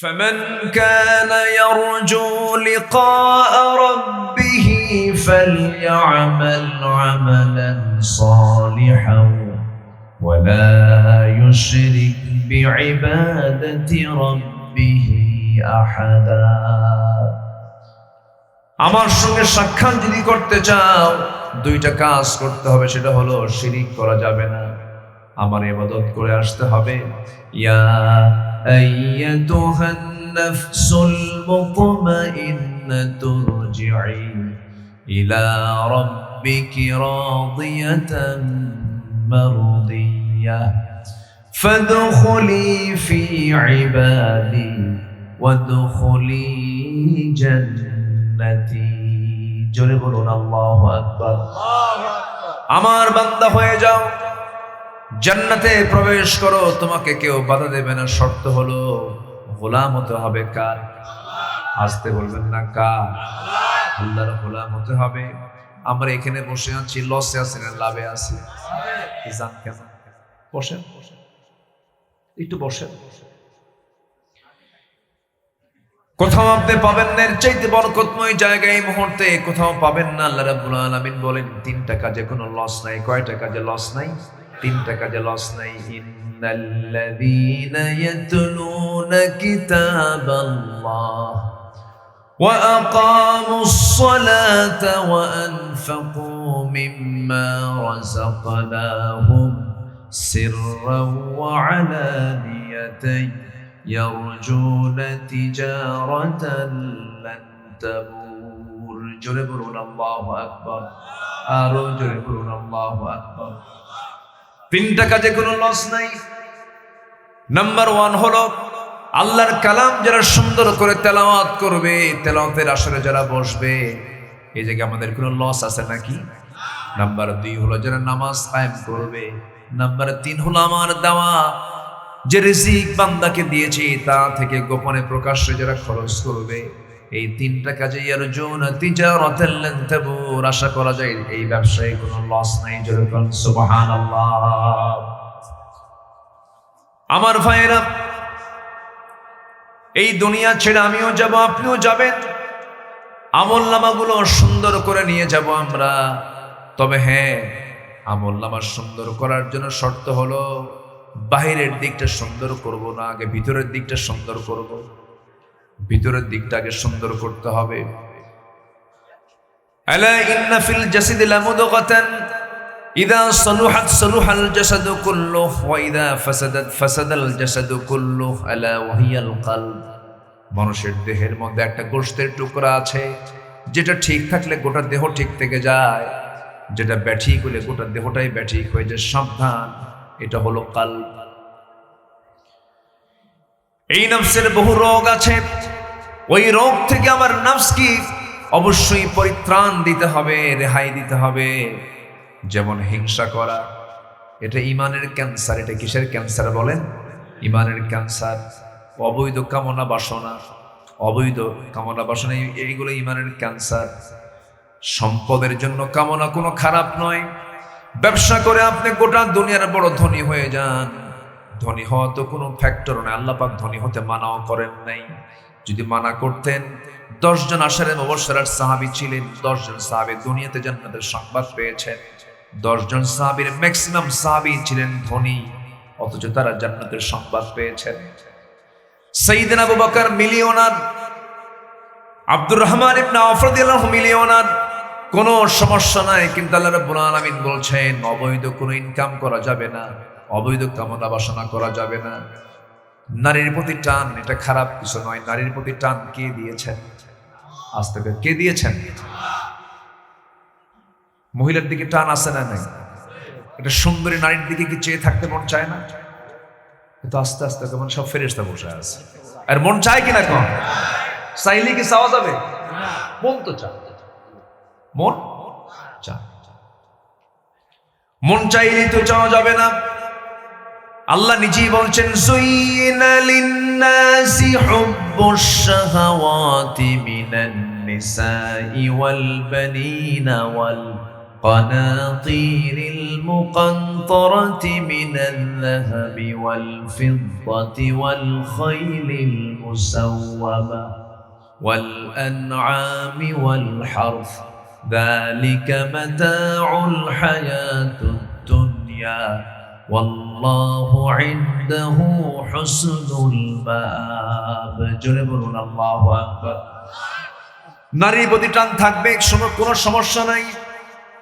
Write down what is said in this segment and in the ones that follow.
فمن كان يرجو لقاء ربه فليعمل عملا صالحا ولا يشرك بعبادة ربه أحدا। আমার সঙ্গে সাক্ষাৎ যদি করতে চাও দুইটা কাজ করতে হবে, সেটা হলো শিরিক করা যাবে না, আমার ইবাদত করে আসতে হবে। ইয়া আইয়াতুহান নাফসুল মুতমাইন্নাতু রজিই ইলা রাব্বিকি রাদিয়াতান মারদিয়া ফাদখুলি ফি ইবাদি ওয়াদখুলি জান্নাতি। জোরে বলুন আল্লাহু আকবার। আমার বান্দা হয়ে যাও, জান্নাতে প্রবেশ করো, তোমাকে কেউ বাধা দেবে না। শর্ত হলো গোলাম হতে হবে কার? আসতে বলবেন না কার? আল্লাহর গোলাম হতে হবে। আমরা এখানে বসে আছি, লসে আছি না লাভে আছি? জান কেন? বসেন, একটু বসেন। কোথাও আপনি পাবেন না এর চাইতে বরকতময় জায়গা এই মুহূর্তে কোথাও পাবেন না। আল্লাহ রাব্বুল আলামিন বলেন তিনটা কাজে কোনো লস নাই। কয়টা কাজে লস নাই? তিনটা কাজে লস নাই। ইন্নাল্লাযীনা ইয়াতলুনা কিতাবাল্লাহ ওয়া আকামুস সালাতা ওয়া আনফাকু মিম্মা রাযাকনাহুম সিররান ওয়া আলানিয়াতান ইয়ারজুনা তিজারাতান লান তাবুর। জোরে বলুন আল্লাহু আকবার। আরো জোরে বলুন আল্লাহু আকবার। তিনটা কাজে কোনো লস নাই। নাম্বার 1 হলো আল্লাহর কালাম যারা সুন্দর করে তেলাওয়াত করবে, তেলাওয়াতের আসরে যারা বসবে, এই জায়গায় আমাদের কোনো লস আছে নাকি? নাম্বার 2 হলো যারা নামাজ কায়েম করবে। নাম্বার 3 হলো আমার দেওয়া যে রিজিক বান্দাকে দিয়েছি তা থেকে গোপনে প্রকাশ্যে যারা খরচ করবে। এই তিনটা কাজে ইয়ারজুনা তিজারাতান লান তাবুর, আশা করা যায় এই ব্যবসায় কোনো লস নাই। জোরে বলুন সুবহানাল্লাহ। আমার ভাইরা, এই দুনিয়া ছেড়ে আমিও যাব, আপনিও যাবেন। আমলনামাগুলো সুন্দর করে নিয়ে যাব আমরা। তবে হ্যাঁ, আমলনামা সুন্দর করার জন্য শর্ত হলো বাহিরের দিকটা সুন্দর করব না, আগে ভিতরের দিকটা সুন্দর করব। ভিতরের দিকটা আগে সুন্দর করতে হবে। আলা ইন্না ফিল জাসাদি লামুদগাতান ইযা সালুহাত সালুহাল জাসাদু কুল্লুহু ওয়া ইযা ফাসাদাত ফাসাদাল জাসাদু কুল্লুহু আলা ওয়া হিয়াল কলব। মানুষের দেহের মধ্যে একটা গোশতের টুকরা আছে, যেটা ঠিক থাকলে গোটা দেহ ঠিক থেকে যায়, যেটা ব্যাঠিক হলে গোটা দেহটাই ব্যাঠিক হয়ে যায়। সাবধান, এটা হলো কলব। এই নফসের বহু রোগ আছে, ওই রোগ থেকে আমার নফসকে অবশ্যই পরিত্রাণ দিতে হবে, রেহাই দিতে হবে। যেমন হিংসা করা, এটা ইমানের ক্যান্সার। এটা কিসের ক্যান্সার বলেন? ইমানের ক্যান্সার। অবৈধ কামনা বাসনা, অবৈধ কামনা বাসনা, এইগুলো ইমানের ক্যান্সার। সম্পদের জন্য কামনা কোনো খারাপ নয়। ব্যবসা করে আপনি গোটা দুনিয়ার বড় ধনী হয়ে যান, ধনী হওয়া তো কোনো ফ্যাক্টর নয়। আল্লাহ পাক ধনী হতে মানাও করেন নাই। যদি মানা করতেন, 10 জন আশারে মুবাশশিরার সাহাবী ছিলেন, 10 জন সাহাবী দুনিয়াতে জান্নাতের সংবাদ পেয়েছেন। 10 জন সাহাবীর ম্যাক্সিমাম সাহাবী ছিলেন ধনী, অথচ তারা জান্নাতের সংবাদ পেয়েছেন। সাইয়েদনা আবু বকর মিলিয়নার, আব্দুর রহমান ইবনে আওফ রাদিয়াল্লাহু মিলিয়নার, কোনো সমস্যা নাই। কিন্তু আল্লাহ রাব্বুল আলামিন বলছেন অবৈধ কোনো ইনকাম করা যাবে না, অবৈধ কামনা বাসনা করা যাবে না। নারীর প্রতি টান, এটা খারাপ কিছু নয়। নারীর প্রতি টান কে দিয়েছেন? আজ থেকে কে দিয়েছেন? মহিলার দিকে টান আছে না নাই? এটা সুন্দরী নারীর দিকে কি চেয়ে থাকতে মন চায় না? কিন্তু আস্তে আস্তে কেমন সব ফেরেশতা বসে আছে। আর মন চায় কিনা? কম চাইলে কি চাওয়া যাবে? মন তো চায়, মন চায়। মন চাইলেই তো চাওয়া যাবে না। আল্লাহ নিজেই বলছেন যুইনা লিন-নাসি হুব্বুশ শাহাওয়াতি মিনান নিসাই ওয়াল বানিনা ওয়াল قناطير المقنطرة من الذهب والفضة والخيل المسومة والأنعام والحرث ذلك متاع الحياة الدنيا والله عنده حسن المآب জোরে বলুন আল্লাহু আকবার। নারীর প্রতি টান থাকবে, কোনো সমস্যা নাই,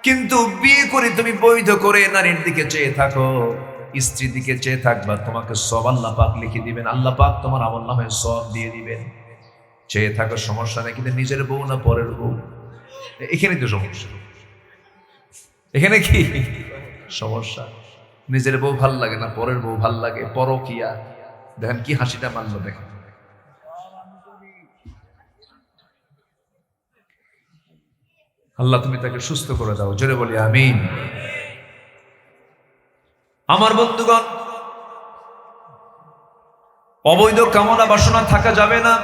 কিন্তু বিয়ে করে তুমি বৈধ করে নারীর দিকে চেয়ে থাকো, স্ত্রীর দিকে চেয়ে থাকবা, তোমাকে সব আল্লাহ পাক লিখে দিবেন, আল্লাহ পাক তোমার আমলনামায় সব দিয়ে দিবেন। চেয়ে থাকো সমস্যা নেই, কিন্তু নিজের বউ না পরের বউ, এখানে তো সমস্যা। এখানে কি সমস্যা? নিজের বউ ভাল লাগে না, পরের বউ ভাল লাগে, পরকিয়া। দেখেন কি হাসিটা মারলো, দেখেন। আল্লাহ তুমি তাকে সুস্থ করে দাও, জোরে বলি আমিন। আমার বন্ধুগণ, অবৈধ কামনা বাসনা থাকা যাবে না।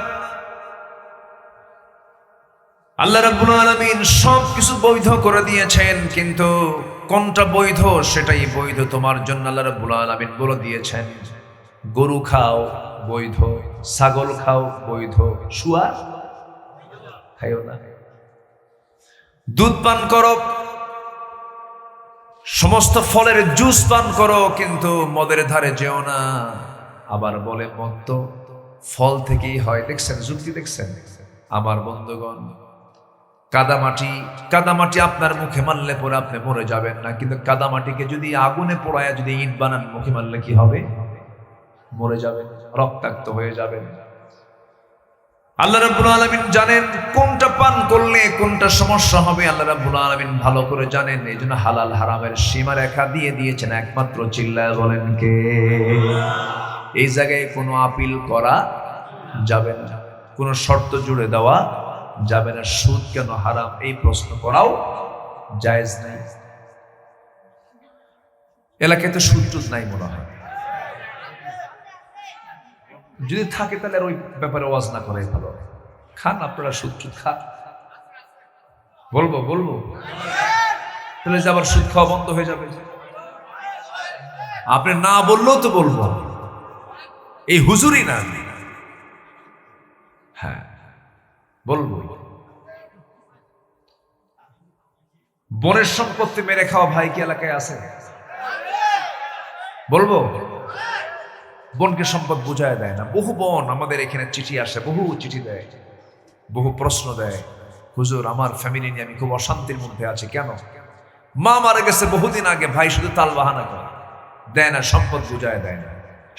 আল্লাহ রাব্বুল আলামিন সব কিছু বৈধ করে দিয়েছেন, কিন্তু কোনটা বৈধ সেটাই বৈধ তোমার জন্য আল্লাহ রাব্বুল আলামিন বলে দিয়েছেন। গরু খাও বৈধ, ছাগল খাও বৈধ, শুয়ার খাইও না। দুধ পান করো, সমস্ত ফলের জুস পান করো, কিন্তু মদের ধারে যেও না। আবার বলে মদ তো ফল থেকেই হয়, দেখছেন যুক্তি দেখছেন? আমার বন্ধুগণ, কাদামাটি আপনার মুখে মারলে পরে আপনি মরে যাবেন না, কিন্তু কাদামাটিকে যদি আগুনে পোড়ায় যদি ইট বানান মুখে মারলে কি হবে? মরে যাবেন, রক্তাক্ত হয়ে যাবেন। আল্লাহ রাব্বুল আলামিন জানেন কোনটা পান করলে কোনটা সমস্যা হবে, আল্লাহ রাব্বুল আলামিন ভালো করে জানেন। এই জন্য হালাল হারামের সীমারেখা দিয়ে দিয়েছেন, একমাত্র চিল্লায় বলেন কে? এই জায়গায় কোনো আপিল করা যাবে না, কোনো শর্ত জুড়ে দেওয়া যাবে না। সুদ কেন হারাম এই প্রশ্ন করাও জায়েজ নাই। এলাকায় তো সুদ টুদ নাই মনে হয়, যদি থাকে তাহলে আর ওই ব্যাপারে ওয়াজ না করাই ভালো। খান আপনারা সুদ টুদ খান, বলবো তাহলে যে আবার সুদ খাওয়া বন্ধ হয়ে যাবে। আপনি না বললেও তো বলবো, এই হুজুরি না, হ্যাঁ বলবো। বনের সম্পত্তি মেরে খাওয়া ভাই কি এলাকায় আছে? বলবো। বনকে সম্পদ বুঝায় দেয় না। বহু বন আমাদের এখানে চিঠি আসে, বহু চিঠি দেয়, বহু প্রশ্ন দেয়, হুজুর আমার ফ্যামিলি নিয়ে আমি খুব অশান্তির মধ্যে আছি। কেন? মা মারা গেছে বহুদিন আগে, ভাই শুধু তাল বাহানা করে দেয় না, সম্পদ বুঝায় দেয় না।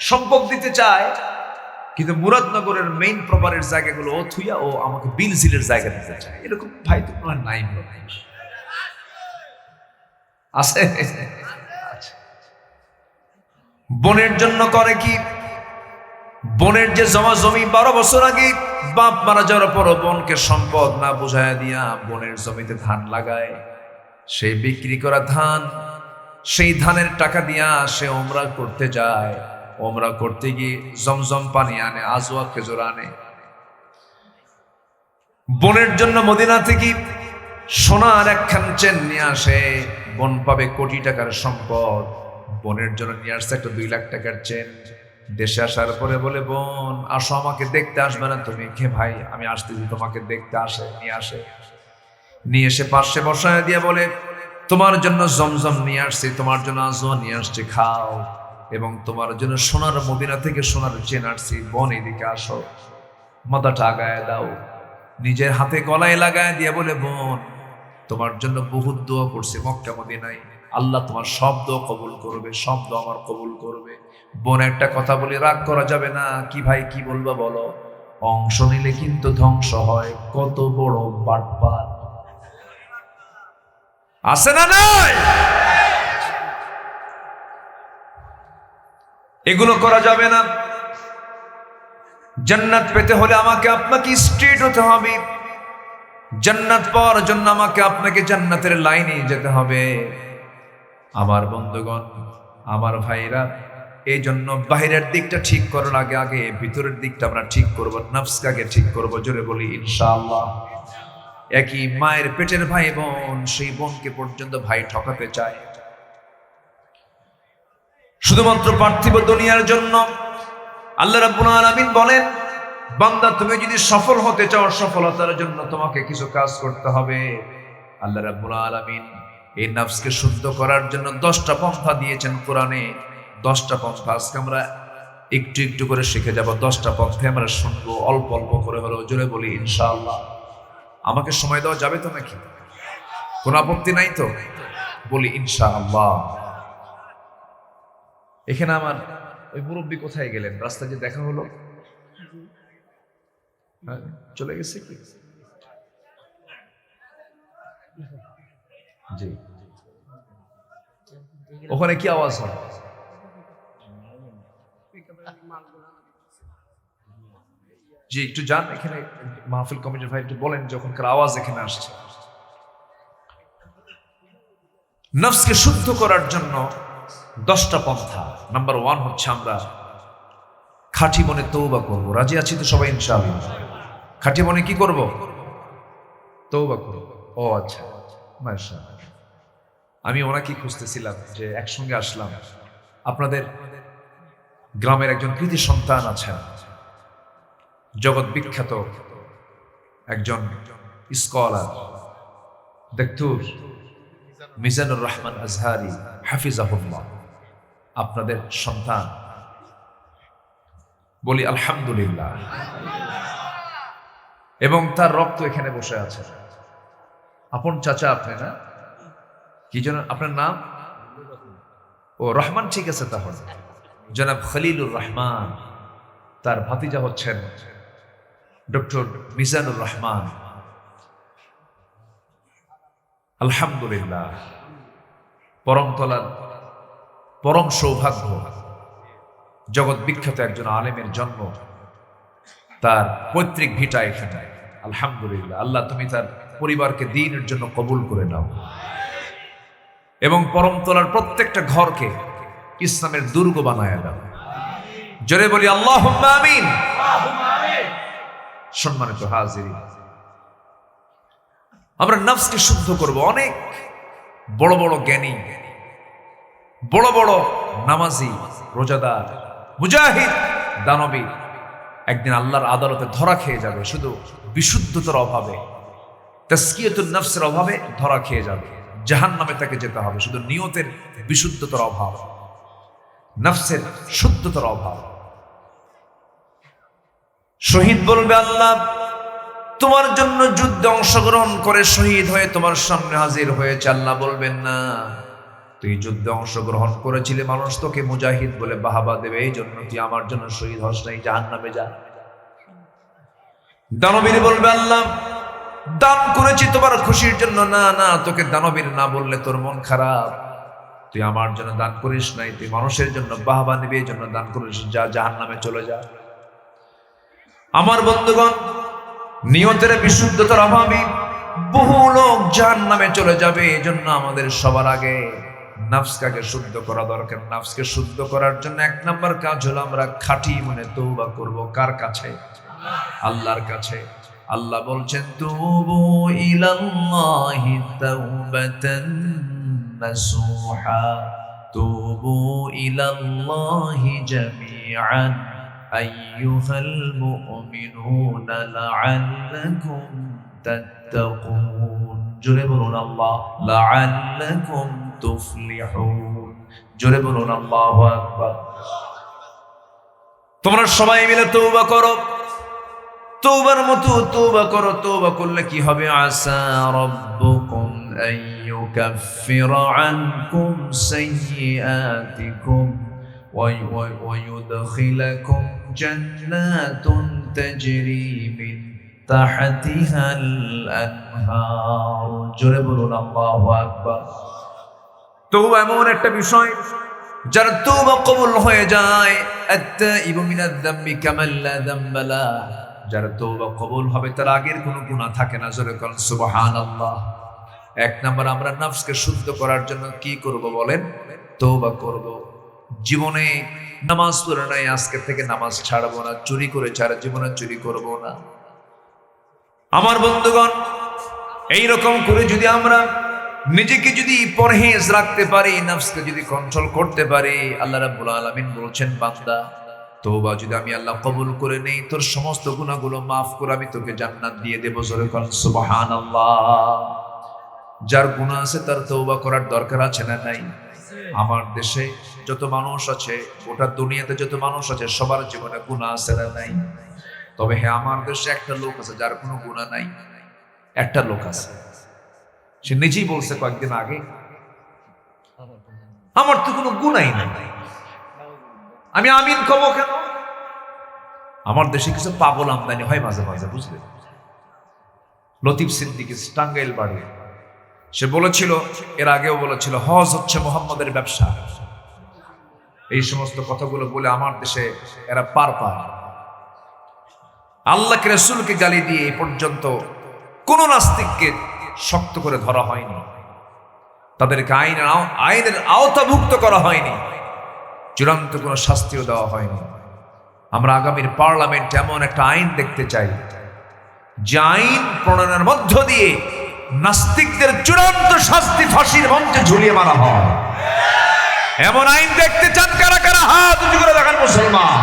সম্পদ দিতে চায়, কিন্তু মুরাদনগরের মেইন প্রপারের জায়গাগুলো ও থুইয়া ও আমাকে বিলজিলের জায়গা দিতে চায়। এরকম ভাই তো তোমার নাই আছে। বনের জন্য করে কি? বনের যে জমা জমি 12 বছর আগে বাপ মারা যাওয়ার পর বনকে সম্পদ না বুঝাইয়া দিয়া বনের জমিতে ধান লাগায়, সেই বিক্রি করা ধান, সেই ধানের টাকা দিয়া সে ওমরা করতে যায়। ওমরা করতে গিয়ে জমজম পানি আনে, আজওয়া খেজুর আনে। বনের জন্য মদিনা থেকে সোনার একখান চেন নিয়ে আসে, বন পাবে কোটি টাকার সম্পদ। বোনের জন্য নিয়ে আসছে একটা 2 লাখ টাকার চেন। দেশে আসার পরে বলে, বোন আসো, আমাকে দেখতে আসবে না তুমি? কে ভাই? আমি আসতেছি তোমাকে দেখতে। আসে, নিয়ে এসে পাশে বসায় দিয়ে বলে, তোমার জন্য জমজম নিয়ে আসছি, তোমার জন্য আজওয়া নিয়ে আসছি, খাও। এবং তোমার জন্য সোনার মদিনা থেকে সোনার চেন আসছি, বোন এদিকে আসো, মাথাটা আগায় দাও। নিজের হাতে গলায় লাগায় দিয়ে বলে, বোন তোমার জন্য বহুত দোয়া করছি মক্কা মদিনায়, আল্লাহ তোমার সব দোয়া কবুল করবে, সব দোয়া আমার কবুল করবে। বোন একটা কথা বলে রাগ করা যাবে না। কি ভাই, কি বলবা বলো? অংশ নিলে কিন্তু ধ্বংস হয়। কত বড় বাটপার আছে না নাই? এগুলো করা যাবে না। জান্নাত পেতে হলে আমাকে আপনাকে স্ট্রেট হতে হবে। জান্নাত পাওয়ার জন্য আমাকে আপনাকে জান্নাতের লাইনে যেতে হবে। আমার বন্ধুগণ, আমার ভাইরা, এই জন্য বাহিরের দিকটা ঠিক করার আগে আগে ভিতরের দিকটা আমরা ঠিক করব, নফসকে আগে ঠিক করব। জোরে বলি ইনশাআল্লাহ। একই মায়ের পেটের ভাই বোন, সেই বোনকে পর্যন্ত ভাই ঠকাতে চায় শুধুমাত্র পার্থিব দুনিয়ার জন্য। আল্লাহ রাব্বুল আলামিন বলেন, বান্দা তুমি যদি সফল হতে চাও, সফলতার জন্য তোমাকে কিছু কাজ করতে হবে। আল্লাহ রাব্বুল আলামিন এই নফসকে শুদ্ধ করার জন্য 10টা পন্থা দিয়েছেন কোরআনে। 10টা পন্থা আজকে আমরা একটু একটু করে শিখে যাব। 10টা পন্থা আমরা শুনবো, অল্প অল্প করে হলেও, জোরে বলি ইনশাআল্লাহ। আমাকে সময় দেওয়া যাবে তো নাকি? কোনো আপত্তি নাই তো? বলি ইনশাআল্লাহ। এখানে আমার ওই মুরব্বী কোথায় গেলেন? রাস্তায় যে দেখা হলো, চলে গেছে কি? জি, ওখানে কি আওয়াজ হয়? জি, একটু যান এখানে, মাহফিল কমিটির ভাই একটু বলেন যে ওখানকার আওয়াজ এখানে আসছে। নফসকে শুদ্ধ করার জন্য 10টা পন্থা। নাম্বার 1 হচ্ছে আমরা খাঁটি মনে তওবা করব। রাজি আছি তো সবাই ইনশাআল্লাহ? খাঁটি মনে কি করব? তওবা করব। ও আচ্ছা, মাশাআল্লাহ। আমি ওনাকে খুঁজতেছিলাম যে একসঙ্গে আসলাম। আপনাদের গ্রামের একজন কৃতি সন্তান আছেন, জগৎ বিখ্যাত একজন স্কলার, দেখতুর মিজানুর রহমান আজহারি হাফিজাহুল্লাহ, আপনাদের সন্তান। বলি আলহামদুলিল্লাহ। এবং তার রক্ত এখানে বসে আছে। আপন চাচা আপনি না? কি যেন আপনার নাম? ও রহমান, ঠিক আছে। তাহলে জনাব খলিলুর রহমান, তার ভাতিজা হচ্ছেন ডক্টর মিজানুর রহমান। আলহামদুলিল্লাহ, পরমতলার পরম সৌভাগ্য, জগৎ বিখ্যাত একজন আলেমের জন্ম, তার পৈতৃক ভিটা এখানে। আলহামদুলিল্লাহ, আল্লাহ তুমি তার পরিবারকে দ্বীনের জন্য কবুল করে নাও এবং পরমতলার প্রত্যেকটা ঘরকে ইসলামের দুর্গ বানায় দাও। জোরে বলি আল্লাহুম্মা আমিন। সম্মানিত হাজিরিন, আমরা নফসকে শুদ্ধ করব। অনেক বড় বড় জ্ঞানী, বড় বড় নামাজি, রোজাদার, মুজাহিদ, দানবী একদিন আল্লাহর আদালতে ধরা খেয়ে যাবে শুধু বিশুদ্ধতার অভাবে, তাসকিয়াতুন নফসের অভাবে ধরা খেয়ে যাবে। জাহান্নামে তাকে যেতে হবে শুধু নিয়তের বিশুদ্ধতার অভাব, নফসের শুদ্ধতার অভাব। শহীদ বলবে, আল্লাহ তোমার জন্য যুদ্ধে অংশগ্রহণ করে শহীদ হয়ে তোমার সামনে হাজির হয়েছে। আল্লাহ বলবেন, না, তুই যুদ্ধে অংশগ্রহণ করেছিলে, মানুষ তোকে মুজাহিদ বলে বাহাবা দেবে, এই জন্য তুই আমার জন্য শহীদ হস নাই, জাহান্নামে যা। দানবীর বলবে, আল্লাহ দান করেছি তোমার খুশির জন্য। না না, তোকে দানবীর না বললে তোর মন খারাপ, তুই আমার জন্য দান করিস নাই, তুই মানুষের জন্য বাহাবা নিবি, এই জন্য দান করিস, যা, জাহান্নামে চলে যা। আমার বন্ধুগণ, নিয়তের বিশুদ্ধতার অভাবে বহু লোক জাহান্নামে চলে যাবে। এই জন্য আমাদের সবার আগে নফসকে শুদ্ধ করা দরকার। নফসকে শুদ্ধ করার জন্য 1 নাম্বার কাজ হলো আমরা খাঁটি মনে তওবা করব। কার কাছে? আল্লাহর কাছে। আল্লাহ বলছেন, তুবু ইলাল্লাহি তাওবাতান নাসুহা, তুবু ইলাল্লাহি জামিআন আইয়ুহাল মুমিনুনা লাআল্লাকুম তাত্তাকুন। জোরে বলুন আল্লাহ, লাআল্লাকুম তুফলিহুন। জোরে বলুন আল্লাহু আকবার। তোমরা সবাই মিলে তওবা করো, তওবার মতো তওবা করো। তওবা করলে কি হবে? আসা রাব্বুকুম আইয়ুকাফিরা আনকুম সাইয়্যাতিকুম ওয়া ইউদখিলাকুম জান্নাতুন তাজরি মিন তাহতিহাল আনহার। জোরে বলুন আল্লাহু আকবার। তওবা এমন একটা বিষয় যার তওবা কবুল হয়ে যায়। আত-তাইবু মিনাদ যামবি কামান লা যামবা লা। যার তওবা কবুল হবে তার আগের কোনো গুনাহ থাকে না। জোরে বলুন সুবহানাল্লাহ। 1 নাম্বার, আমরা নফসকে শুদ্ধ করার জন্য কি করব বলেন? তওবা করব। জীবনে নামাজ পড়ে নাই, আজকে থেকে নামাজ ছাড়বো না। চুরি করে ছাড়া জীবনে চুরি করব না। আমার বন্ধুগণ, এইরকম করে যদি আমরা নিজেকে যদি পরহেজ রাখতে পারি, নফসকে যদি কন্ট্রোল করতে পারি, আল্লাহ রাব্বুল আলামিন বলছেন, বান্দা তওবা যদি আমি আল্লাহ কবুল করে নেই, তোর সমস্ত গুনাহগুলো মাফ করে আমি তোকে জান্নাত দিয়ে দেব। জোরে কোন সুবহানাল্লাহ। যার গুনাহ আছে তার তওবা করার দরকার আছে না নাই? আমার দেশে যত মানুষ আছে, গোটা দুনিয়াতে যত মানুষ আছে, সবার জীবনে গুনাহ আছে না নাই? তবে হ্যাঁ, আমার দেশে একটা লোক আছে যার কোনো গুনাহ নাই। একটা লোক আছে, সে নিজেই বলছে কয়েকদিন আগে, আমার তো কোনো গুনাহই নাই, আমি আমিন কব কেন? আমার দেশে কিছু পাগল আমদানি হয় মাঝে মাঝে, বুঝলেন? লতিফ সিদ্দিকী, টাঙ্গাইল বাড়ি। সে বলেছিল, এর আগেও বলেছিল, হজ হচ্ছে মুহাম্মাদের ব্যবসা। এই সমস্ত কথাগুলো বলে আমার দেশে এরা পার পায়। আল্লাহকে, রাসূলকে গালি দিয়ে এই পর্যন্ত কোন নাস্তিককে শক্ত করে ধরা হয়নি, তাদেরকে আইনের আওতাভুক্ত করা হয়নি, চূড়ান্ত কোনো শাস্তিও দেওয়া হয়নি। আমরা আগামীর পার্লামেন্ট এমন একটা আইন দেখতে চাই, যে আইন প্রণয়নের মধ্য দিয়ে নাস্তিকদের চূড়ান্ত শাস্তি ফাঁসির মঞ্চে ঝুলিয়ে মারা হয়। এমন আইন দেখতে চান কারা কারা? হাত উঁচু করে দেখান মুসলমান।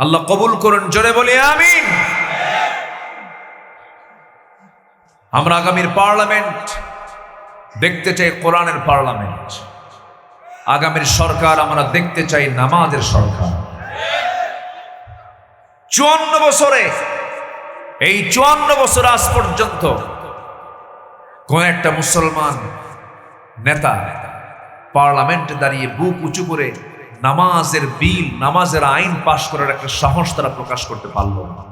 আল্লাহ কবুল করুন, জোরে বলি আমিন। আমরা আগামীর পার্লামেন্ট দেখতে চাই কোরআনের পার্লামেন্ট। আগামীর সরকার আমরা দেখতে চাই নামাজের সরকার। 54 বছরে, এই 54 বছর আজ পর্যন্ত কোন একটা মুসলমান নেতা পার্লামেন্টে দাঁড়িয়ে বুক উঁচু করে নামাজের বিল, নামাজের আইন পাশ করার একটা সাহস তারা প্রকাশ করতে পারল না।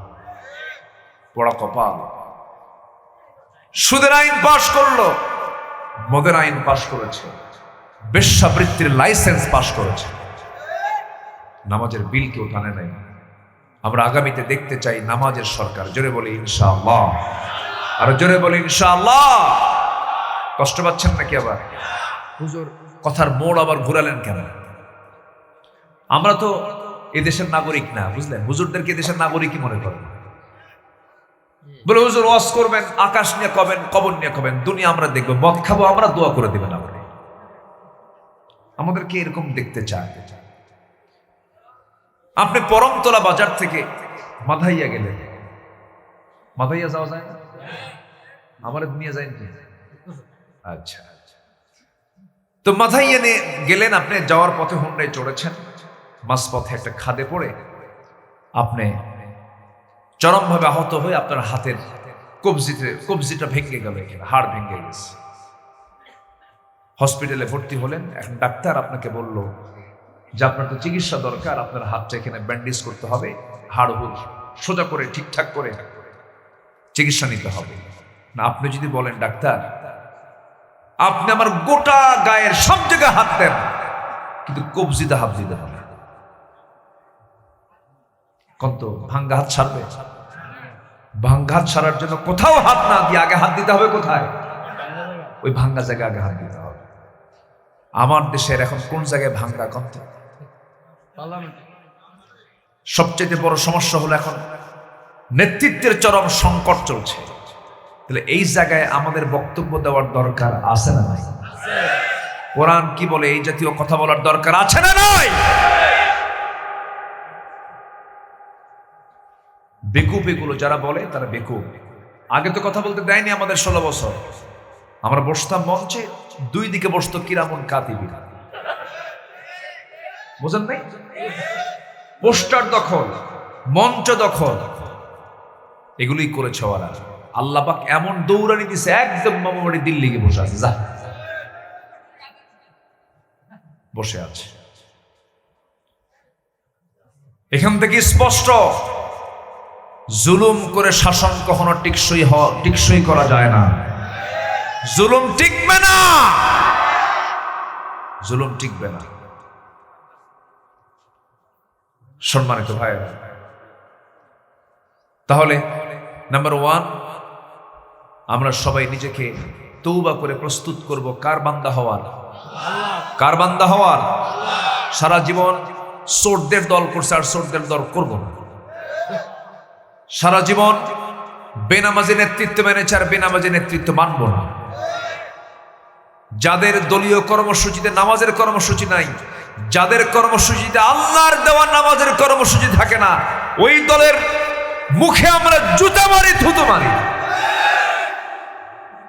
বড় কপাল। সুদের আইন পাশ করলো, মদের আইন পাশ করেছে, বেশ্যাবৃত্তির লাইসেন্স পাশ করেছে, নামাজের বিল কেউ টানে নাই। আমরা আগামীতে দেখতে চাই নামাজের সরকার। জোরে বলি ইনশাআল্লাহ, আর জোরে বলি ইনশাআল্লাহ। কষ্ট পাচ্ছেন নাকি? আবার হুজুর কথার মোড় আবার ঘুরালেন কেন? আমরা তো এদেশের নাগরিক না, বুঝলেন? হুজুরদেরকে এদেশের নাগরিকই মনে করেন। বলে হুজুর ওয়াজ করবেন, আকাশ নিয়ে কবেন, কবর নিয়ে কবেন, দুনিয়া আমরা দেখবো, মদ খাবো আমরা, দোয়া করে দেবেন আপনি। আমাদেরকে এরকম দেখতে চায়। আপনি পরমতলা বাজার থেকে মাধাইয়া গেলেন, মাধাইয়া যাওয়া যায় না? আমার নিয়ে যায় কি? আচ্ছা, তো মাধাইয়া নিয়ে গেলেন, আপনি যাওয়ার পথে হুন্ডায় চড়েছেন, মাঝপথে একটা খাদে পড়ে আপনি চরমভাবে আহত হয়ে আপনার হাতের কবজিটা ভেঙে গেল, এখানে হাড় ভেঙে গেছে। হসপিটালে ভর্তি হলেন। এখন ডাক্তার আপনাকে বলল যে আপনার তো চিকিৎসা দরকার, আপনার হাতটা এখানে ব্যান্ডেজ করতে হবে, হাড় সোজা করে ঠিকঠাক করে চিকিৎসা নিতে হবে। না, আপনি যদি বলেন ডাক্তার আপনি আমার গোটা গায়ের সব জায়গায় হাত দেন, কিন্তু কবজিতে হাত দিতে হবে, কত ভাঙ্গা হাত ছাড়বে? ভাঙ্গা হাত ছাড়ার জন্য কোথাও হাত না দিয়ে আগে হাত দিতে হবে কোথায়? ওই ভাঙ্গা জায়গায় আগে হাত দিতে হবে। আমার দেশের এখন কোন জায়গায় ভাঙ্গা? কত সবচেয়ে বড় সমস্যা হলো এখন নেতৃত্বের চরম সংকট চলছে। তাহলে এই জায়গায় আমাদের বক্তব্য দেওয়ার দরকার আছে না নাই? কোরআন কি বলে? এই জাতীয় কথা বলার দরকার আছে না নাই? বেকুব এগুলো যারা বলে তারা বেকুব। আগে তো কথা বলতে দেয়নি আমাদের 16 বছর। আমরা বসতাম মঞ্চে, দুই দিকে বসতো কিরামুন কাতিবিন, বুঝেন নাই? পোস্টার দখল, মঞ্চ দখল, এগুলোই করেছে ওরা। আল্লাহ পাক এমন দৌড়ানি দিছে, একদম মামাবাড়ি দিল্লি গিয়ে বসে আছে, যা বসে আছে। এখান থেকে স্পষ্ট, জুলুম করে শাসন কখনো টিকসই করা যায় না। জুলুম টিকবে না, জুলুম টিকবে না। সম্মানিত ভাইরা, তাহলে নাম্বার 1, আমরা সবাই নিজেকে তওবা করে প্রস্তুত করব কার বান্দা হওয়ার? কার বান্দা হওয়ার? সারা জীবন সোরদের দল করছে আর সোরদের দল করব না। সারা জীবন বেনামাজি নেতৃত্ব মেনেছে আর বেনামাজি নেতৃত্ব মানব না। যাদের দলীয় কর্মসূচিতে নামাজের কর্মসূচি নাই, যাদের কর্মসূচিতে আল্লাহর দেওয়া নামাজের কর্মসূচি থাকে না, ওই দলের মুখে আমরা জুতা মারি, থুতু মারি।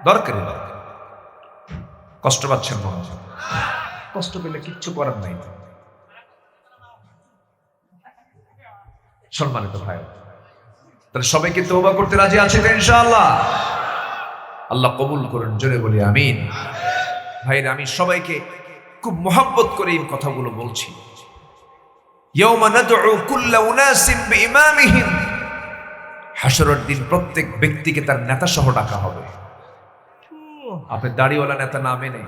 দরকার কষ্ট পাচ্ছেন মনে হয়, কষ্ট পেলে কিচ্ছু করার নাই। সম্মানিত ভাই, তাহলে সবাইকে তওবা করতে রাজি আছেন ইনশাআল্লাহ? আল্লাহ কবুল করেন, জোরে বলি আমিন। ভাইরা, আমি সবাইকে খুব মোহাব্বত করে এই কথাগুলো বলছি। ইয়াউমা নাদউ কুল্লা উনাসিন বিইমামিহিম, হাসরের দিন প্রত্যেক ব্যক্তিকে তার নেতা সহ ডাকা হবে। আপনি দাড়িওয়ালা নেতা না মেনে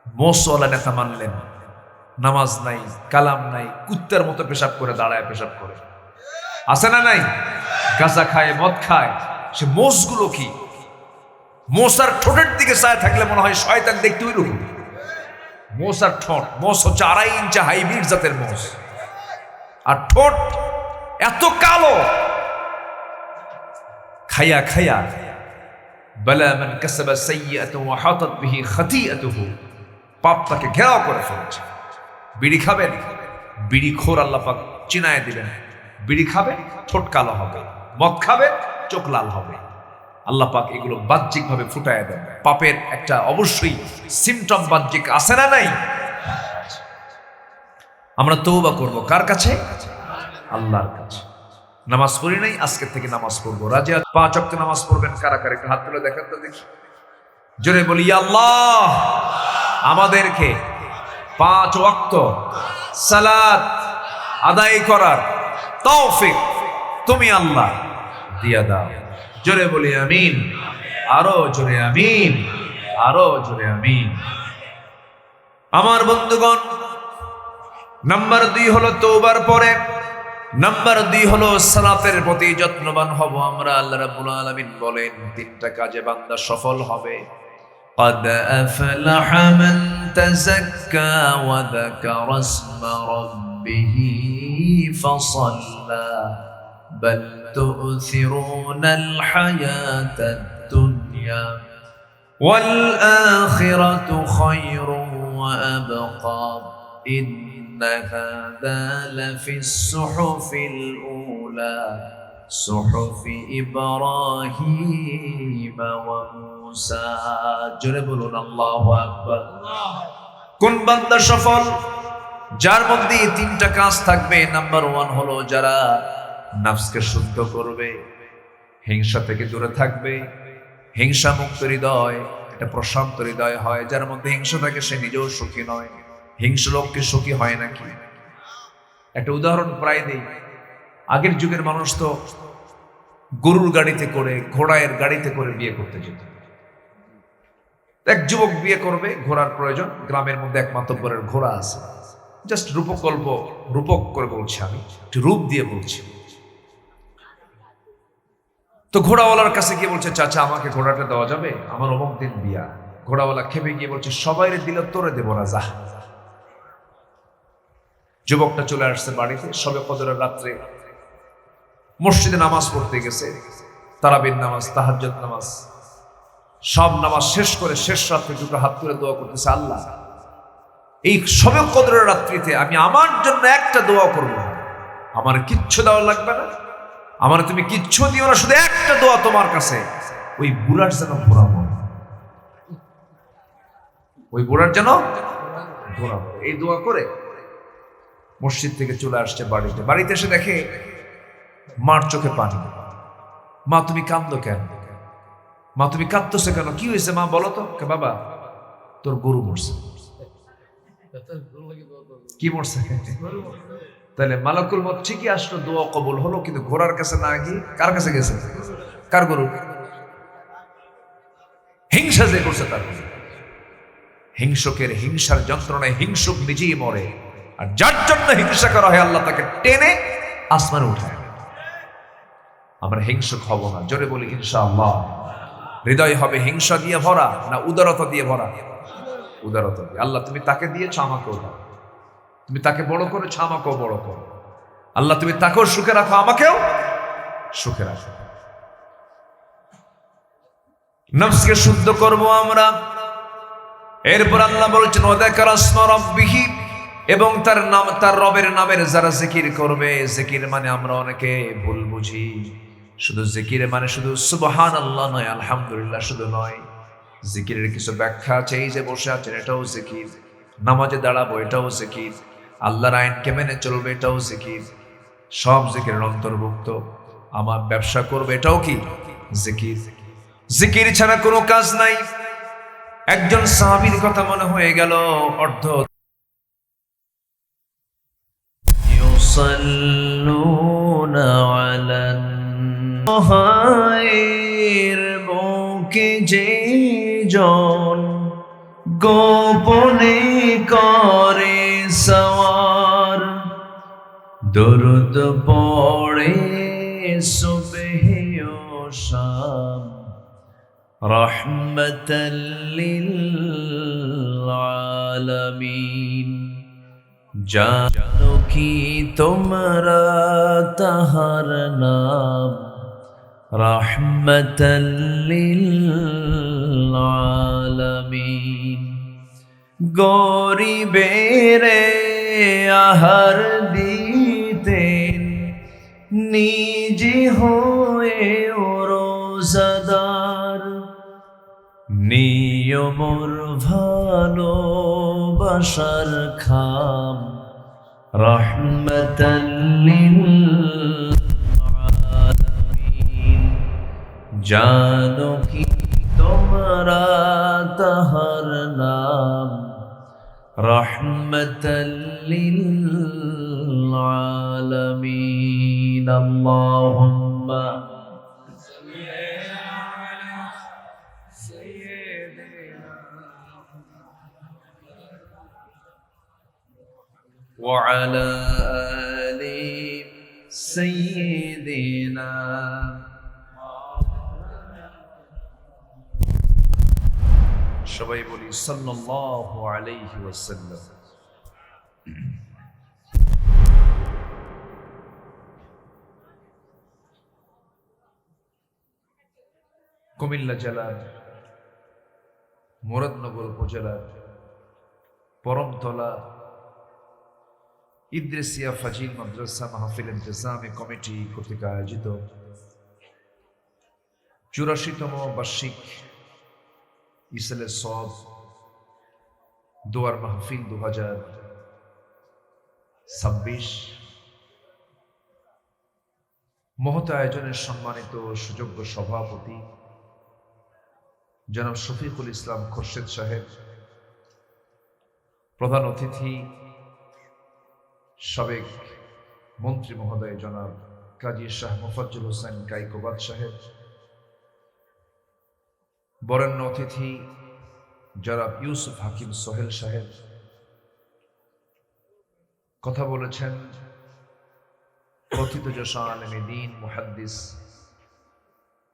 মোসওয়ালা নেতা মানলেন, নামাজ নাই, কালাম নাই, কুত্তার মতো পেশাব করে দাঁড়ায় পেশাব করে, আছে না নাই? গাঁজা খায়, মদ খায়, সে মোষগুলো কি? মোষ আর ঠোঁটের দিকে চায় থাকলে মনে হয় শয়তান দেখতে ওই রকম। মোষ আর ঠোঁট, মোষ হচ্ছে 2.5 ইঞ্চি হাইব্রিড জাতের মোষ, আর ঠোঁট এত কালো। খাইয়া খাইয়া বালা মান কাসাবা সাইয়্যাতান ওয়া হাতাত বিহি খাতিআতুহু, পাপ তাকে ঘেরাও করে ফেলেছে। বিড়ি খাবেন, বিড়ি খোর আল্লাহ পাক চিনায় দিবেন। বিড়ি খাবে ঠোঁট কালো হবে, মদ খাবে চোখ লাল হবে। আল্লাহ পাক এগুলো বাহ্যিক ভাবে ফুটায় দেন। পাপের একটা অবশ্যই সিমটম বাহ্যিক আছে না নাই? আমরা তওবা করব কার কাছে? আল্লাহর কাছে। নামাজ পড়ি নাই, আজকে থেকে নামাজ পড়বো। রাজি? 5 ওয়াক্ত নামাজ পড়বেন কারা কারা? একটু হাত তুলে দেখেন তো দেখি। জোরে বলি, ইয়া আল্লাহ, আমাদেরকে 5 ওয়াক্ত সালাত আদায় করার তৌফিক তুমি আল্লাহ দিয়া দাও। জোরে বলি আমিন, আরো জোরে আমিন, আরো জোরে আমিন। আমার বন্ধুগণ, নাম্বার 2 হলো তওবার পরে, নাম্বার 2 হলো সালাতের প্রতি যত্নবান হব আমরা। আল্লাহ রাব্বুল আলামিন বলেন 3টা কাজে বান্দা সফল হবে। قد أفلح من تزكى وذكر اسم ربه فصلى بل تؤثرون الحياة الدنيا والآخرة خير وأبقى إن هذا لفي الصحف الأولى صحف إبراهيم وموسى। জোরে বলুন আল্লাহু আকবার। কোন বান্দা সফল? যার মধ্যে 3টা কাজ থাকবে। নাম্বার 1 হলো যারা নফসকে শুদ্ধ করবে, হিংসা থেকে দূরে থাকবে। হিংসা মুক্ত হৃদয়, এটা প্রশান্ত হৃদয় হয়। যার মধ্যে হিংসা থাকে সে নিজেও সুখী নয়। হিংস্র লোককে সুখী হয় নাকি? একটা উদাহরণ প্রায় দেই। আগের যুগের মানুষ তো গরুর গাড়িতে করে, ঘোড়ার গাড়িতে করে বিয়ে করতে যেত। এক যুবক বিয়ে করবে, ঘোড়ার প্রয়োজন। গ্রামের মধ্যে এক মাতব্বরের ঘোড়া আছে, জাস্ট রূপক করে বলছি, আমি একটু রূপ দিয়ে বলছি। তো ঘোড়াওয়ালার কাছে গিয়ে বলছে, চাচা আমাকে ঘোড়াটা দেওয়া যাবে? আমার অমুক দিন বিয়া। ঘোড়াওয়ালা খেপে গিয়ে বলছে, সবাইরে দিলে তোরে দেবো না, যা। যুবকটা চলে আসছে বাড়িতে। সবে কদরের রাত্রে মসজিদে নামাজ পড়তে গেছে, তারাবির নামাজ, তাহাজ্জুদ নামাজ, সব নামাজ শেষ করে শেষ রাত্রে 2টো হাত তুলে দোয়া করতেছে, আল্লাহ এই সবে কদরের রাত্রিতে আমি আমার জন্য একটা দোয়া করবো, আমার কিচ্ছু দেওয়া লাগবে না, আমার তুমি কিচ্ছু দিও না, শুধু একটা দোয়া তোমার কাছে, ওই বুড়ার যেন ঘোরা মরে, ওই বুড়ার যেন ঘোরা মরে। এই দোয়া করে মসজিদ থেকে চলে আসছে বাড়িতে। বাড়িতে এসে দেখে মার চোখে পানি। মা তুমি কাঁদো কেন? মা তুমি কাঁদতেছো কেন? কি হয়েছে মা বলো তো? বাবা তোর গরু মরছে। কি মরছে? তাহলে মালাকুল মউত ঠিকই আসলো, দোয়া কবুল হলো, কিন্তু ঘোড়ার কাছে না গিয়ে কার কাছে গেছে? কার গরু? হিংসা যে করছে তার। হিংসকের হিংসার যন্ত্রণায় হিংসুক নিজেই মরে, আর যার জন্য হিংসা করা হয় আল্লাহ তাকে টেনে আসমানে উঠায়। আমরা হিংসুক হব না, জোরে বলি ইনশাআল্লাহ। হৃদয় হবে হিংসা দিয়ে ভরা না উদারতা দিয়ে ভরা? উদারতা দিয়ে। আল্লাহ তুমি তাকে দিয়েছ, আমাকেও দাও। তুমি তাকে বড় করেছ, আমাকেও বড় করো। আল্লাহ তুমি তাকেও সুখে রাখো, আমাকেও সুখে রাখো। নফসকে শুদ্ধ করব আমরা। এরপর আল্লাহ বলছেন ওয়াযাকারা ইসমা রাব্বিহি, এবং তার নাম, তার রবের নামের যারা জিকির করবে। জিকির মানে আমরা অনেকে ভুল বুঝি, শুধু জিকির মানে শুধু সুবহানাল্লাহ নয়, আলহামদুলিল্লাহ শুধু নয়। জিকিরের কিছু ব্যাখ্যা আছে। এই যে বসে আছেন এটাও জিকির, নামাজে দাঁড়াবো এটাও জিকির, আল্লাহর আইনকে মেনে চলবে এটাও জিকির, সব জিকিরের অন্তর্ভুক্ত। আমার ব্যবসা করবে এটাও কি জিকির। জিকির ছাড়া কোনো কাজ নাই। একজন সাহাবীর কথা মনে হয়ে গেল, অর্ধ ইউসাল্লুনা আলান হায়ের বুকে যে জন গোপনে করে সওয়ার, দরুদ পড়ে সুবহে ও শাম, রাহমাতাল লিল আলামিন। জানো কি তোমরা তাহার নাম, রাহমাতাল লিল আলামিন। গরিবের আহার দিতেন, নিজে হয়ে রোজাদার, নিয়মর ভালোবাসার খাম, রাহমাতাল লিল আলামিন। জানো কি তোমরা তাহার নাম, রাহমাতাল লিল আলামিন। আল্লাহুম্মা وعلى آل سيدنا। সবাই বলি সাল্লাল্লাহু আলাইহি ওয়াসাল্লাম। কুমিল্লা জেলার মুরাদনগর উপজেলার পরমতলা ইদ্রিসিয়া ফাজিল মাদ্রাসা মাহফিল ইন্তেজামি কমিটি কর্তৃক আয়োজিত 84তম বার্ষিক ইসলে সব দোয়ার মাহফিল 2026 মহৎ আয়োজনের সম্মানিত সুযোগ্য সভাপতি জনাব শফিকুল ইসলাম খোরশেদ সাহেব, প্রধান অতিথি সাবেক মন্ত্রী মহোদয় জনাব কাজী শাহ মোফাজ্জল হোসেন কাইকোবাদ সাহেব, বরেণ্য অতিথি জনাব ইউসুফ হাকিম সোহেল সাহেব, কথা বলেছেন কথিত যশা আলেমে দ্বীন মুহাদ্দিস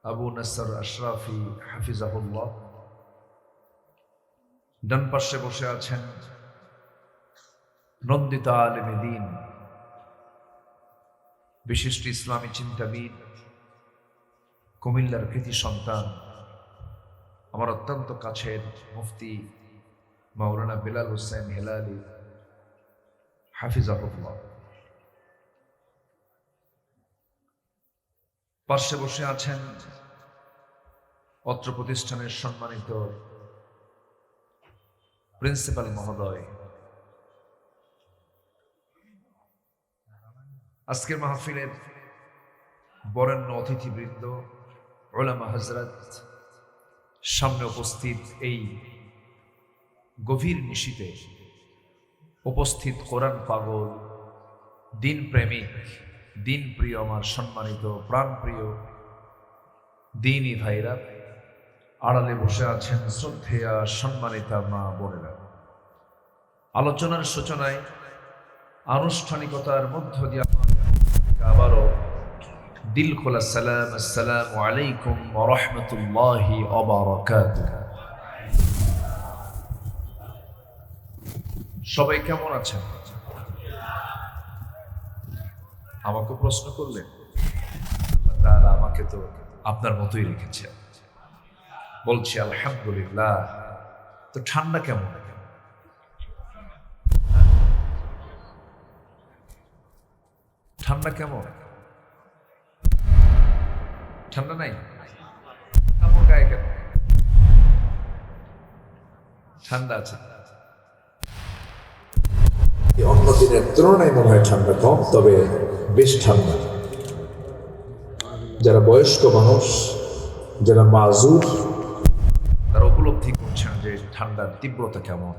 আবু নাসর আশরাফি হাফিজাহুল্লাহ। ডান পাশে বসে আছেন নন্দিত আলেমে দ্বীন, বিশিষ্ট ইসলামী চিন্তাবিদ, কুমিল্লার কৃতি সন্তান, আমার অত্যন্ত কাছের মুফতি মাওলানা বিলাল হোসেন হেলালি হাফিজাহুল্লাহ। পাশে বসে আছেন অত্র প্রতিষ্ঠানের সম্মানিত প্রিন্সিপাল মহোদয়। আজকের মাহফিলের বরেণ্য অতিথিবৃন্দ, উলামা হযরত, সামনে উপস্থিত এই গভীর নিশীতে উপস্থিত কোরআন পাগল, দিন প্রেমিক, দিন প্রিয়, আমার সম্মানিত প্রাণপ্রিয় দিনী ভাইরা, আড়ালে বসে আছেন শ্রদ্ধেয়া সম্মানিতা মা বোনেরা। আলোচনার সূচনায় আনুষ্ঠানিকতার মধ্য দিয়ে আবারও দিল খোলা সালাম, আসসালামু আলাইকুম ওয়া রাহমাতুল্লাহি ওয়া বারাকাতুহু। সবাই কেমন আছেন? আমাকে প্রশ্ন করলেন, আল্লাহ তাআলা আমাকে তো আপনার মতোই রেখেছে। বলছি আলহামদুলিল্লাহ। তো ঠান্ডা কেমন? ঠান্ডা কেমন? ঠান্ডা নাই? কাপড় গায়ে কেন? ঠান্ডা আছে। অন্য দিনের তুলনায় মনে হয় ঠান্ডা কম, তবে বেশ ঠান্ডা। যারা বয়স্ক মানুষ, যারা মাজুর, তারা উপলব্ধি করছেন যে ঠান্ডার তীব্রতা কেমন।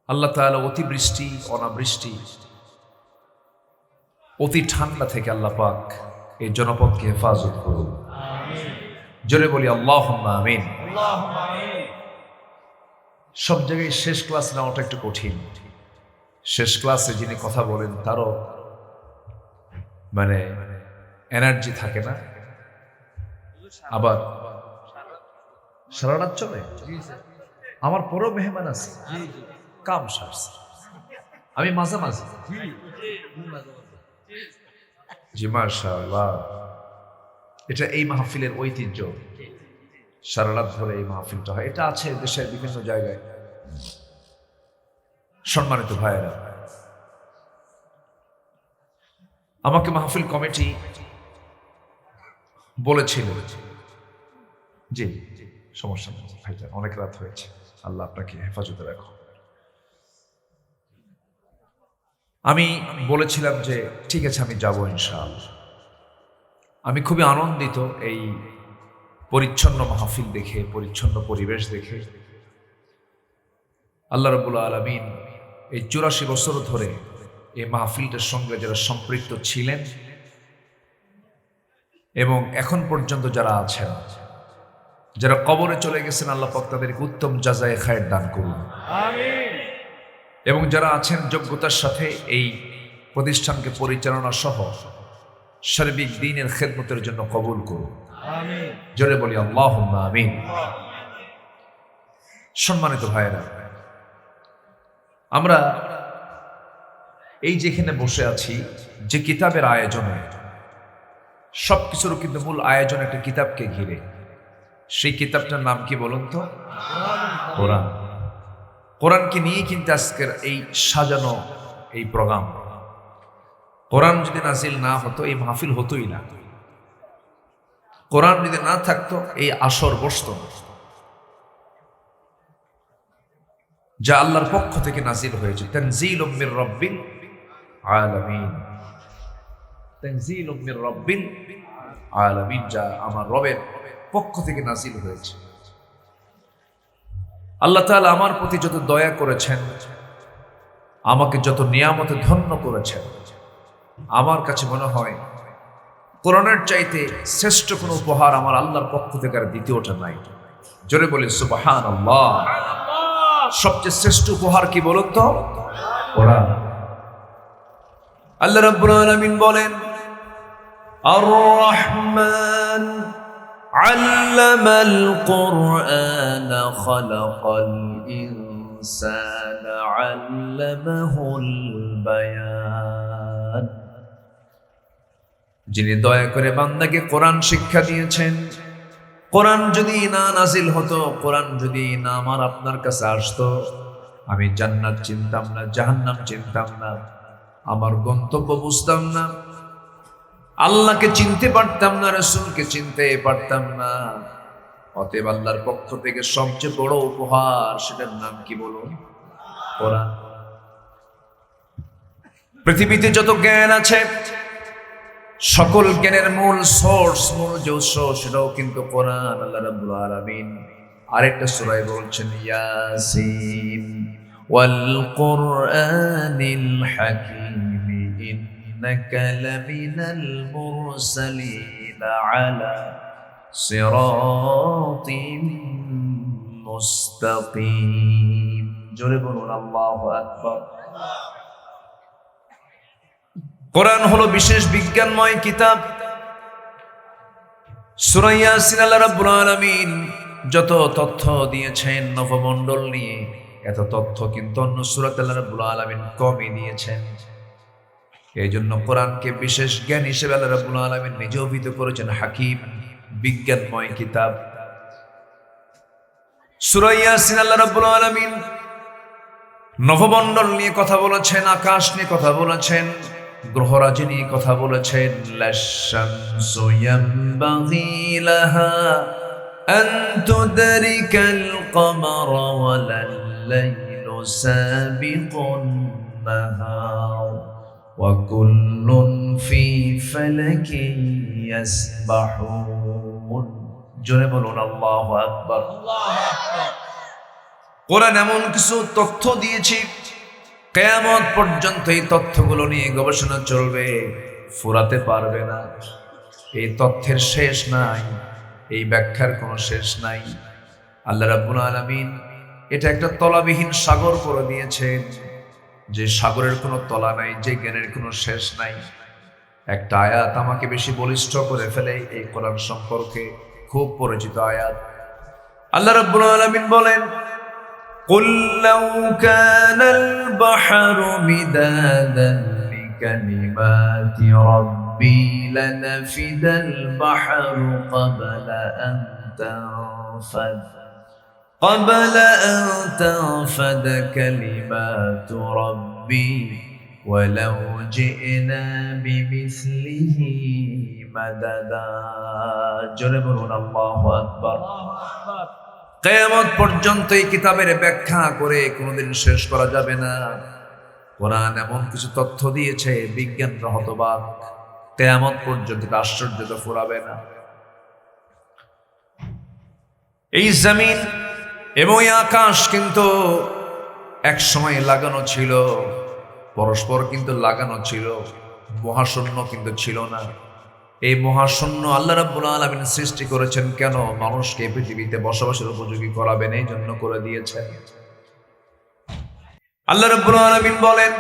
আল্লাহ তাআলা অতিবৃষ্টি, অনাবৃষ্টি, অতি ঠান্ডা থেকে আল্লাহ পাক এই জনপদকে হেফাজত করুন। জোরে বলি আল্লাহুম্মা আমিন। সব জায়গায় শেষ ক্লাস নেওয়াটা একটু কঠিন। শেষ ক্লাসে যিনি কথা বলেন তারও মানে এনার্জি থাকে না। আবার সারা রাত চলে। আমার পরেও মেহমান আছে, কাম সারছে, আমি মাঝে মাঝে। জি মাশাআল্লাহ। এটা এই মাহফিলের ঐতিহ্য। সারা রাত ধরে এই মাহফিলটা হয়। এটা আছে দেশের বিভিন্ন জায়গায়। সম্মানিত ভাইয়েরা, আমাকে মাহফিল কমিটি বলেছিল, জি সমস্যা নেই ভাইজান, অনেক রাত হয়েছে, আল্লাহ আপনাকে হেফাজতে রাখো। আমি বলেছিলাম যে ঠিক আছে, আমি যাব ইনশাআল্লাহ। আমি খুবই আনন্দিত এই পরিচ্ছন্ন মাহফিল দেখে, পরিচ্ছন্ন পরিবেশ দেখে। আল্লাহ রাব্বুল আলামিন এই 84 বছর ধরে এই মাহফিলটার সঙ্গে যারা সম্পৃক্ত ছিলেন এবং এখন পর্যন্ত যারা আছেন, যারা কবরে চলে গেছেন, আল্লাহ পাক তাদেরকে উত্তম জাযায়ে খায়ের দান করুন, আমিন। এবং যারা আছেন যোগ্যতার সাথে এই প্রতিষ্ঠানকে পরিচালনা সহ সার্বিক দ্বীনের খেদমতের জন্য কবুল করুন, আমিন। জোরে বলি আল্লাহুম্মা আমিন। সম্মানিত ভাইয়েরা, আমরা এই যেখানে বসে আছি, যে কিতাবের আয়োজনে, সবকিছুর কিন্তু মূল আয়োজন একটা কিতাবকে ঘিরে। সেই কিতাবটার নাম কি বলুন তো? কোরআন। কোরআনকে নিয়ে কিন্তু আজকের এই সাজানো এই প্রোগ্রাম। কোরআন যদি নাজিল না হতো এই মাহফিল হতোই না। কোরআন যদি না থাকতো এই আসর বসতো না। যা আল্লাহর পক্ষ থেকে নাজিল হয়েছে, তানজিলুম মির রাব্বিল আলামিন। তানজিলুম মির রাব্বিল আলামিন, যা আমার রবের পক্ষ থেকে নাজিল হয়েছে। আল্লাহ তাআলা আমার প্রতি যত দয়া করেছেন, আমাকে যত নিয়ামতে ধন্য করেছেন, আমার কাছে মনে হয় কোরআনের চাইতে শ্রেষ্ঠ কোনো উপহার আমার আল্লাহর পক্ষ থেকে আর দ্বিতীয়টা নাই। জোরে বলি সুবহানাল্লাহ। সবচেয়ে শ্রেষ্ঠ উপহার কি বলুন তো? কোরআন। আল্লাহ রাব্বুল আলামিন বলেন, আর রহমান আল্লামাল কুরআন খালাকাল ইনসানা আল্লামাহুল বায়ান। যিনি দয়া করে বান্দাকে কোরআন শিক্ষা দিয়েছেন। কোরআন যদি না নাজিল হতো, কোরআন যদি না আমার আপনার কাছে আসতো, আমি জান্নাত চিনতাম না, জাহান্নাম চিনতাম না, আমার গন্তব্য বুঝতাম না, আল্লাহকে চিনতে পারতাম না, রাসূলকে চিনতে পারতাম না। অতএব আল্লাহর পক্ষ থেকে সবচেয়ে বড় উপহার, সেটার নাম কি বলুন? কোরআন। পৃথিবীতে যত জ্ঞান আছে, সকল জ্ঞানের মূল সোর্স, মূল যে উৎস, সেটাও কিন্তু কোরআন। আল্লাহ রাব্বুল আলামিন আরেকটা সূরায় বলছেন, ইয়াসিন ওয়াল কুরআনিল হাকীম ইন্নাকা লামিনাল মুরসালিন আলা সিরাতিন মুস্তাকিম। জোরে বলুন আল্লাহু আকবার। কোরআন হলো বিশেষ বিজ্ঞানময় কিতাব। সূরা ইয়াসিন আল্লাহ রাব্বুল আলামিন যত তথ্য দিয়েছেন নবমণ্ডল নিয়ে, এত তথ্য কিন্তু অন্য সূরাতে আল্লাহ রাব্বুল আলামিন কমই দিয়েছেন। এই জন্য কোরআনকে বিশেষ জ্ঞান হিসেবে আল্লাহ রাব্বুল আলামিন নিজে অভিহিত করেছেন হাকিম, বিজ্ঞানময় কিতাব। সূরা ইয়াসিন আল্লাহ রাব্বুল আলামিন নবমণ্ডল নিয়ে কথা বলেছেন, আকাশ নিয়ে কথা বলেছেন, গ্রহরাজি নিয়ে কথা বলেছেন। লাশ-শামসু ইয়ানবাগি লাহা আন তুদরিকাল কমারা ওয়ালাল-লাইলু সাবিকুন নাহার ওয়া কুল্লুন ফি ফালাকিন ইয়াসবাহুন। জোরে বলুন আল্লাহু আকবার। কোরআন এমন কিছু তথ্য দিয়েছি, কিয়ামত পর্যন্ত এই তথ্যগুলো নিয়ে গবেষণা চলবে, ফুরাতে পারবে না। এই তথ্যের শেষ নাই, এই ব্যাখ্যার কোনো শেষ নাই। আল্লাহ রাব্বুল আলামিন এটা একটা তলাবিহীন সাগর করে দিয়েছেন, যে সাগরের কোনো তলা নাই, যে জ্ঞানের কোনো শেষ নাই। একটা আয়াত আমাকে বেশি বলিষ্ঠ করে ফেলে এই কোরআন সম্পর্কে, খুব পরিচিত আয়াত। আল্লাহ রাব্বুল আলামিন বলেন, قل لو كان البحر مدادا لكلمات ربي لنفد البحر قبل أن تنفد كلمات ربي ولو جئنا بمثله مددا। জোরে বলুন আল্লাহু আকবার। কিয়ামত পর্যন্ত এই কিতাবের ব্যাখ্যা করে কোনোদিন শেষ করা যাবে না। কোরআন এমন কিছু তথ্য দিয়েছে, বিজ্ঞানরা হতবাক, কিয়ামত পর্যন্ত আশ্চর্য তো ফুরাবে না। এই জমিন এবং এই আকাশ কিন্তু এক সময় লাগানো ছিল, পরস্পর কিন্তু লাগানো ছিল, মহাশূন্য কিন্তু ছিল না। এই মহাশূন্য আল্লাহ রাব্বুল আলামিন সৃষ্টি করেছেন কেন? মানুষকে পৃথিবীতে বসবাসের উপযোগী করাবেন, এই জন্য করে দিয়েছেন। আল্লাহ রাব্বুল আলামিন বলেন,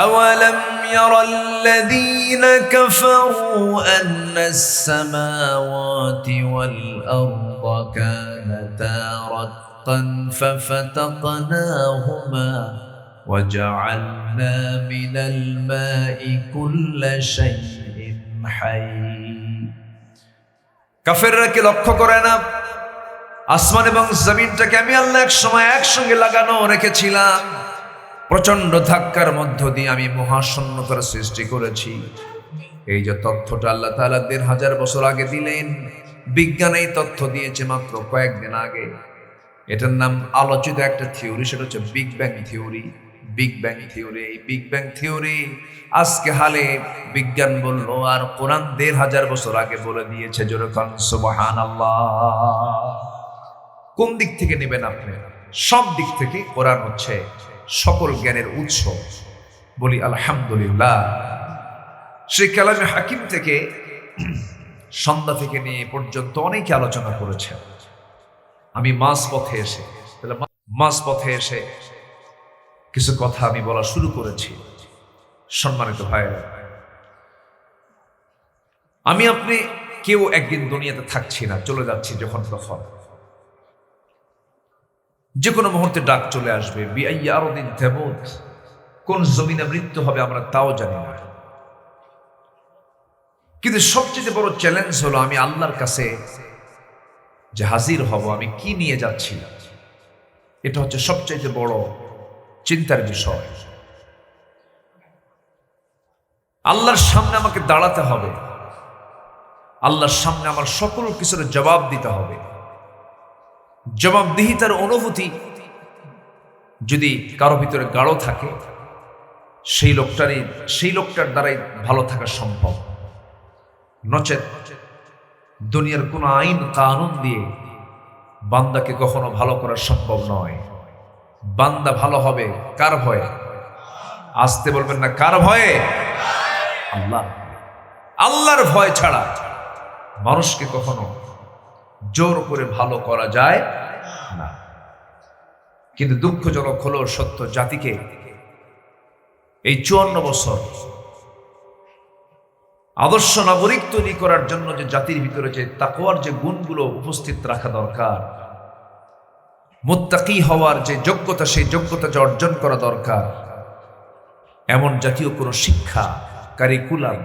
আওয়ালাম ইয়ারাল্লাযীনা কাফারু আন্নাস সামাওয়াতি ওয়াল আরদা কানাতা রাতকান ফাফাতাকনাহুমা ওয়াজআলনা মিনাল মাই কুল্লা শাইইন। কাফেররা কি লক্ষ্য করে না? আসমান এবং জমিনটাকে আমি আল্লাহ এক সময় একসঙ্গে লাগানো রেখেছিলাম, প্রচন্ড ধাক্কার মধ্য দিয়ে আমি মহাশূন্য করে সৃষ্টি করেছি। এই যে তথ্যটা আল্লাহ তাআলা ১,৫০০ বছর আগে দিলেন, বিজ্ঞান এই তথ্য দিয়েছে মাত্র কয়েকদিন আগে। এটার নাম আলোচিত একটা থিওরি, সেটা হচ্ছে big bang theory. Big bang theory, এই বিগ ব্যাং থিওরি আজকে হালে বিজ্ঞান বলল, আর কোরআন ১,৫০০ বছর আগে বলে দিয়েছে। যেরকম সুবহানাল্লাহ। কোন দিক থেকে নেবেন আপনি? সব দিক থেকে কোরআন হচ্ছে সকল জ্ঞানের উৎস। বলি আলহামদুলিল্লাহ। সেই কালামে হাকিম থেকে সন্ধ্যা থেকে নিয়ে পর্যন্ত অনেকে আলোচনা করেছে। আমি মাঝ পথে এসে কিছু কথা আমি বলা শুরু করেছি। সম্মানিত ভাইরা, আমি আপনি কেউ একদিন দুনিয়াতে থাকছি না, চলে যাচ্ছি যখন তখন। যে কোনো মুহূর্তে ডাক চলে আসবে। বিআইয়ি আরদিন তামুত, কোন জমিনে মৃত্যু হবে আমরা তাও জানি না। কিন্তু সবচেয়ে বড় চ্যালেঞ্জ হলো আমি আল্লাহর কাছে যে হাজির হব, আমি কি নিয়ে যাচ্ছি, এটা হচ্ছে সবচেয়ে বড় চিন্তার বিষয়। আল্লাহর সামনে আমাকে দাঁড়াতে হবে, আল্লাহর সামনে আমার সকল কিছুর জবাব দিতে হবে। জবাবদিহিতার অনুভূতি যদি কারো ভিতরে গাঢ় থাকে, সেই লোকটার দ্বারাই ভালো থাকা সম্ভব। নচেত দুনিয়ার কোন আইন কানুন দিয়ে বান্দাকে কখনো ভালো করা সম্ভব নয়। বান্দা ভালো হবে কার ভয়ে? আসতে বলবেন না, কার ভয়ে? আল্লাহর ভয় ছাড়া মানুষকে কখনো জোর করে ভালো করা যায় না। কিন্তু দুঃখজনক হলো সত্য, জাতিকে এই ৫৪ বছর আদর্শ নাগরিক তৈরি করার জন্য যে জাতির ভিতরে যে তাকওয়ার যে গুণগুলো উপস্থিত রাখা দরকার, মুত্তাকি হওয়ার যে যোগ্যতা, সেই যোগ্যতা যে অর্জন করা দরকার, এমন জাতীয় কোনো শিক্ষা, কারিকুলাম,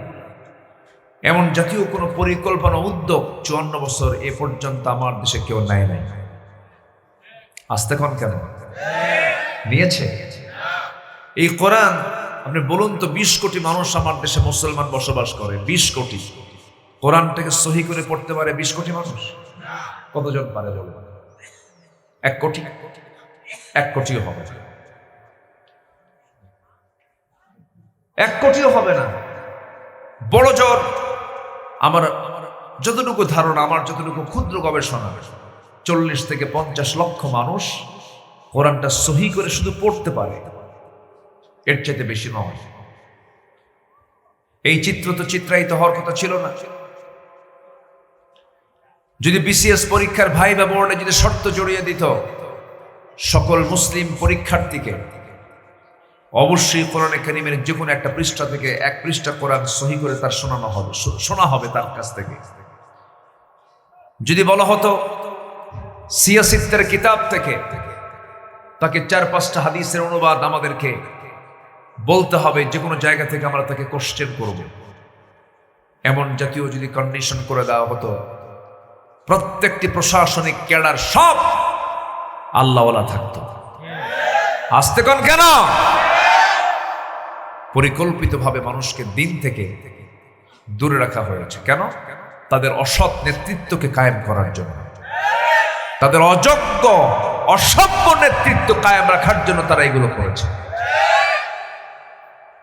এমন জাতীয় কোনো পরিকল্পনা, উদ্যোগ 54 বছর এ পর্যন্ত আমার দেশে কেউ নেয় নাই। আসতে কোন কেন নিয়েছে? এই কোরআন আপনি বলুন তো, 20 কোটি মানুষ আমার দেশে মুসলমান বসবাস করে, 20 কোটি। কোরআনটাকে সহি করে পড়তে পারে 20 কোটি মানুষ? কতজন পারে বলবেন? 1 কোটি? 1 কোটিও হবে না, 1 কোটিও হবে না। বড় জোর আমার যতটুকু ধারণা, আমার যতটুকু ক্ষুদ্র গবেষণা, 40 থেকে 50 লক্ষ মানুষ কোরআনটা সহি করে শুধু পড়তে পারে, এর চাইতে বেশি নয়। এই চিত্র তো চিত্রায়িত হওয়ার কথা ছিল না। যদি বিসিএস পরীক্ষার ভাইভা বোর্ডে যদি শর্ত জড়িয়ে দিত সকল মুসলিম পরীক্ষার্থীকে অবশ্যই কোরআনে কারীমের যে কোনো একটা পৃষ্ঠা থেকে 1 পৃষ্ঠা কোরআন সহি করে তার শোনা হবে তার কাছ থেকে। যদি বলা হতো সিয়াসিত্তের কিতাব থেকে তাকে 4-5টা হাদিসের অনুবাদ আমাদেরকে বলতে হবে, যে কোনো জায়গা থেকে আমরা তাকে কোশ্চেন করব, এমন জাতীয় যদি কন্ডিশন করে দেওয়া হতো, প্রত্যেকটি প্রশাসনিক ক্যাডার সব আল্লাহওয়ালা থাকতো। আসতে কোন কেন? পরিকল্পিতভাবে মানুষকে দিন থেকে দূরে রাখা হয়েছে। কেন? তাদের অসৎ নেতৃত্বকে কায়েম করার জন্য, তাদের অযোগ্য অসভ্য নেতৃত্ব কায়েম রাখার জন্য তারা এগুলো করেছে।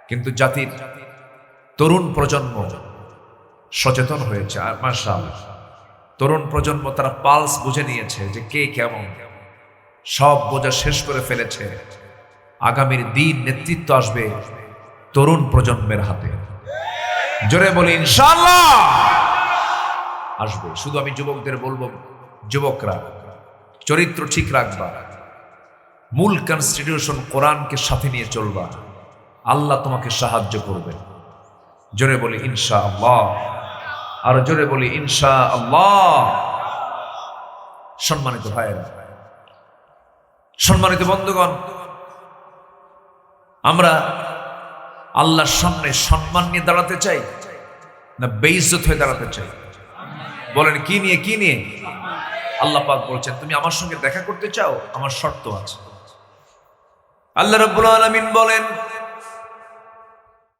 কিন্তু জাতির তরুণ প্রজন্ম সচেতন হয়েছে, আর মাশাআল্লাহ তরুণ প্রজন্ম তারা পালস বুঝে নিয়েছে যে কে কেমন, সব বোঝা শেষ করে ফেলেছে। আগামীর দিন নেতৃত্ব আসবে তরুণ প্রজন্মের হাতে। জোরে বলি ইনশাআল্লাহ আসবে। শুধু আমি যুবকদের বলবো, যুবকরা চরিত্র ঠিক রাখবা, মূল কনস্টিটিউশন কোরআনকে সাথে নিয়ে চলবা, আল্লাহ তোমাকে সাহায্য করবে। জোরে বলি ইনশাআল্লাহ, আর জোরে বলি ইনশাআল্লাহ। সম্মানিত ভাইয়েরা, সম্মানিত বন্ধুগণ, আমরা আল্লাহর সামনে সম্মান নিয়ে দাঁড়াতে চাই না বেইজ্জত হয়ে দাঁড়াতে চাই? বলেন কি নিয়ে? কি নিয়ে? আল্লাহ পাক বলছেন, তুমি আমার সঙ্গে দেখা করতে চাও, আমার শর্ত আছে। আল্লাহ রাব্বুল আলামিন বলেন,